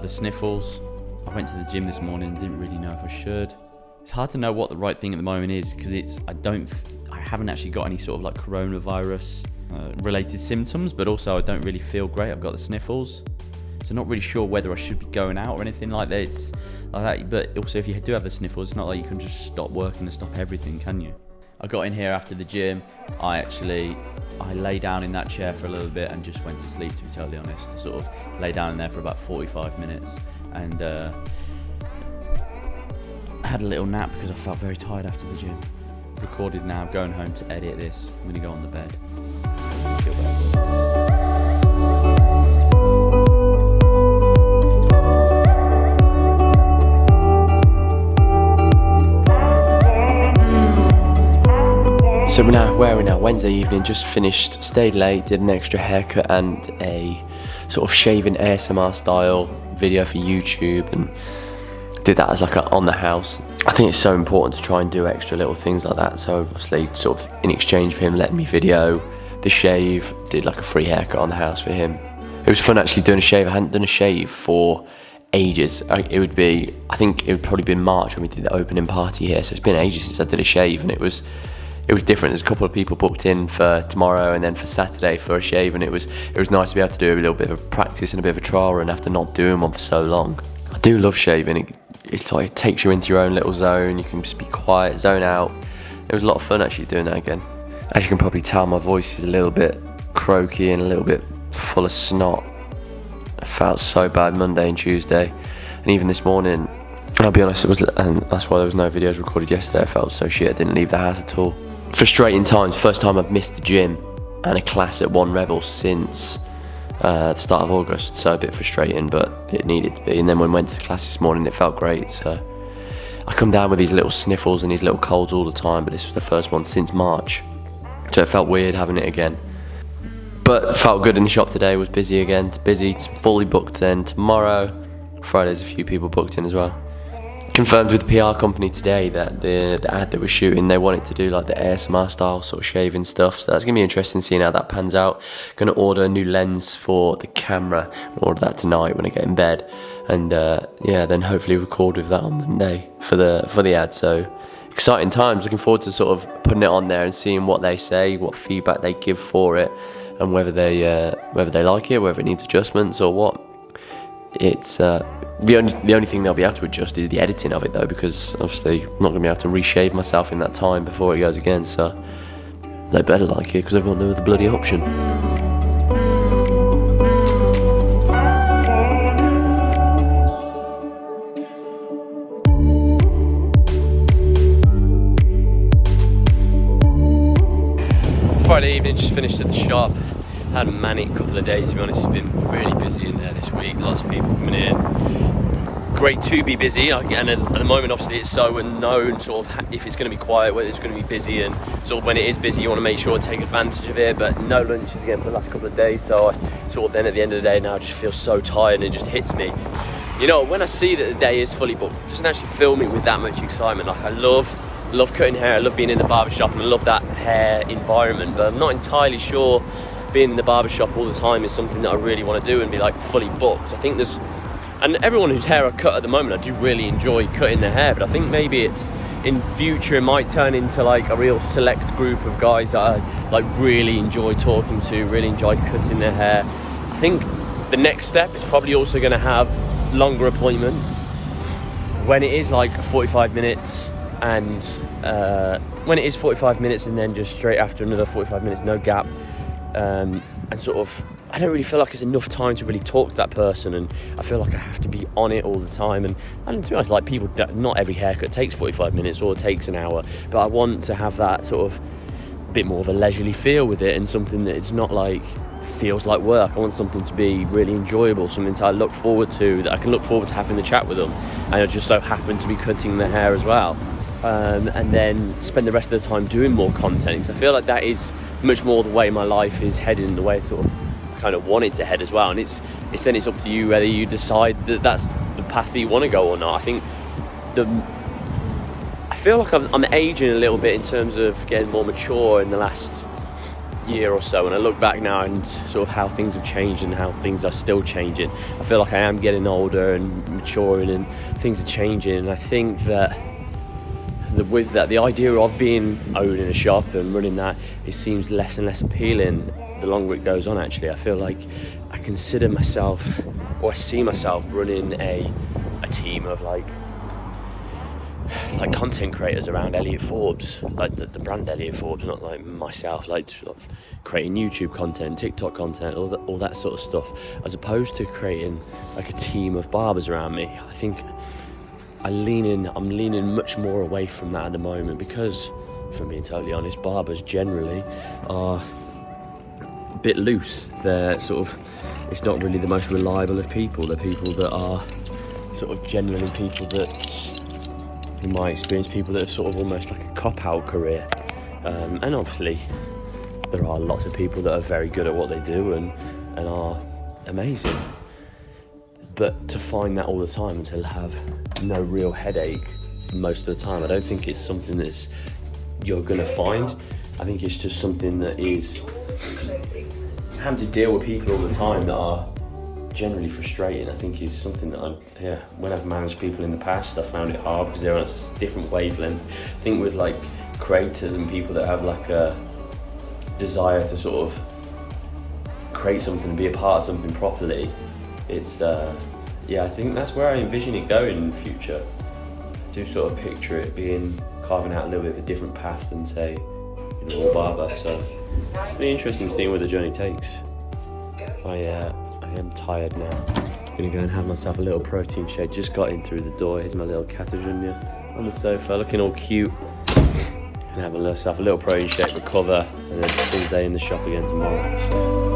the sniffles. I went to the gym this morning, didn't really know if I should. It's hard to know what the right thing at the moment is because I haven't actually got any sort of like coronavirus related symptoms, but also I don't really feel great. I've got the sniffles. So not really sure whether I should be going out or anything like that. It's like that, but also if you do have the sniffles, it's not like you can just stop working and stop everything, can you? I got in here after the gym. I lay down in that chair for a little bit and just went to sleep, to be totally honest. I sort of lay down in there for about 45 minutes and had a little nap because I felt very tired after the gym. Recorded now, going home to edit this. I'm gonna go on the bed. Feel better. So where are we now? Wednesday evening, just finished, stayed late, did an extra haircut and a sort of shaving ASMR style video for YouTube, and did that as like on the house. I think it's so important to try and do extra little things like that. So obviously sort of in exchange for him letting me video the shave, did like a free haircut on the house for him. It was fun actually doing a shave. I hadn't done a shave for ages. I think it would probably be in March when we did the opening party here. So it's been ages since I did a shave, and it was different. There's a couple of people booked in for tomorrow and then for Saturday for a shave, and it was nice to be able to do a little bit of practice and a bit of a trial run after not doing one for so long. I do love shaving. It's like it takes you into your own little zone. You can just be quiet, zone out. It was a lot of fun actually doing that again. As you can probably tell, my voice is a little bit croaky and a little bit full of snot. I felt so bad Monday and Tuesday, and even this morning. I'll be honest, and that's why there was no videos recorded yesterday. I felt so shit. I didn't leave the house at all. Frustrating times. First time I've missed the gym and a class at One Rebel since the start of August, so a bit frustrating, but it needed to be. And then when I went to the class this morning, it felt great. So I come down with these little sniffles and these little colds all the time, but this was the first one since March, so it felt weird having it again. But felt good in the shop today. Was busy again. It's busy. It's fully booked then. Tomorrow, Friday's a few people booked in as well. Confirmed with the PR company today that the ad that we're shooting, they want it to do like the ASMR style sort of shaving stuff, so that's gonna be interesting seeing how that pans out. Gonna order a new lens for the camera, order that tonight when I get in bed, and yeah, then hopefully record with that on Monday for the ad. So exciting times. Looking forward to sort of putting it on there and seeing what they say, what feedback they give for it, and whether they like it, whether it needs adjustments or what. It's the only thing they'll be able to adjust is the editing of it though, because obviously I'm not going to be able to reshave myself in that time before it goes again, so they better like it because they've got no other bloody option. Friday evening, just finished at the shop. Had a manic couple of days, to be honest. It's been really busy in there this week, lots of people coming in. Great to be busy, and at the moment obviously it's so unknown sort of if it's going to be quiet, whether it's going to be busy, and sort of when it is busy you want to make sure to take advantage of it. But no lunches again for the last couple of days, so I sort of then at the end of the day now I just feel so tired, and it just hits me. You know, when I see that the day is fully booked, it doesn't actually fill me with that much excitement. Like I love cutting hair, I love being in the barber shop, and I love that hair environment, but I'm not entirely sure being in the barber shop all the time is something that I really want to do and be like fully booked. I think and everyone whose hair I cut at the moment, I do really enjoy cutting their hair, but I think maybe it's in future it might turn into like a real select group of guys that I like really enjoy talking to, really enjoy cutting their hair. I think the next step is probably also going to have longer appointments when it is like 45 minutes and when it is 45 minutes and then just straight after another 45 minutes, no gap. And sort of, I don't really feel like it's enough time to really talk to that person, and I feel like I have to be on it all the time. And to be honest, like people, not every haircut takes 45 minutes or takes an hour, but I want to have that sort of bit more of a leisurely feel with it, and something that it's not like feels like work. I want something to be really enjoyable, something that I look forward to, that I can look forward to having the chat with them, and I just so happen to be cutting their hair as well. And then spend the rest of the time doing more content, because I feel like that is much more the way my life is heading, the way I sort of kind of want it to head as well. And it's up to you whether you decide that that's the path that you want to go or not. I think I feel like I'm aging a little bit in terms of getting more mature in the last year or so, and I look back now and sort of how things have changed and how things are still changing, I feel like I am getting older and maturing and things are changing. And I think that with that, the idea of owning a shop and running that, it seems less and less appealing the longer it goes on. Actually, I feel like I consider myself, or I see myself running a team of like content creators around Elliot Forbes, like the brand Elliot Forbes, not like myself, like sort of creating YouTube content, TikTok content, all that sort of stuff, as opposed to creating like a team of barbers around me. I think I'm leaning much more away from that at the moment, because, if I'm being totally honest, barbers generally are a bit loose. They're sort of, it's not really the most reliable of people. They're people that are sort of generally people that, in my experience, people that are sort of almost like a cop-out career. And obviously there are lots of people that are very good at what they do and are amazing. But to find that all the time and to have no real headache most of the time, I don't think it's something that's you're gonna find. I think it's just something that is having to deal with people all the time that are generally frustrating. I think is something that when I've managed people in the past, I found it hard because they're on a different wavelength. I think with like creators and people that have like a desire to sort of create something, be a part of something properly, it's I think that's where I envision it going in the future. I do sort of picture it carving out a little bit of a different path than, say, a barber. So it'll be interesting seeing where the journey takes. I am tired now. I'm gonna go and have myself a little protein shake. Just got in through the door. Here's my little Catajunia on the sofa, looking all cute. And have myself a little protein shake, recover, and then full day in the shop again tomorrow. So